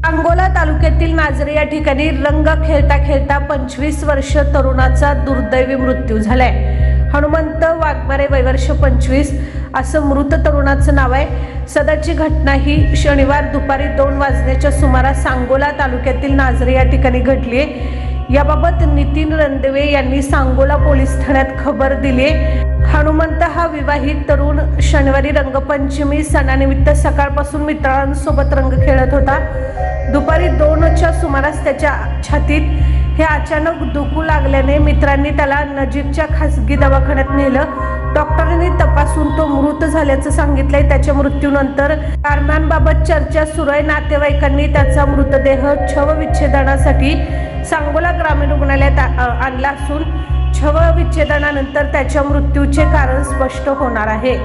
सांगोला तालुक्यातील नाझरे या ठिकाणी रंग खेळता खेळता 25 वर्ष तरुणाचा दुर्दैवी मृत्यू झालाय। हनुमंत वाघमारे वय वर्ष 25 असं मृत तरुणाचं नाव आहे। सदरची घटना ही शनिवार दुपारी 2 वाजण्याच्या सुमारास सांगोला तालुक्यातील नाझरे या ठिकाणी घडली आहे। याबाबत नितीन रणदिवे यांनी सांगोला पोलीस ठाण्यात खबर दिली। हनुमंत हा विवाहित तरुण शनिवारी रंगपंचमी सणानिमित्त सकाळपासून मित्रांसोबत रंग खेळत होता। दुपारी 2च्या सुमारास त्याच्या छातीत हे अचानक दुखू लागल्याने मित्रांनी त्याला नजीकच्या खासगी दवाखान्यात नेलं। डॉक्टरांनी तपासून तो मृत झाल्याचं सांगितलंय। त्याच्या मृत्यूनंतर कारणांबाबत चर्चा सुरू आहे। नातेवाईकांनी त्याचा मृतदेह शवविच्छेदनासाठी सांगोला ग्रामीण रुग्णालयात आणला असून शवविच्छेदनानंतर त्याच्या मृत्यूचे कारण स्पष्ट होणार आहे।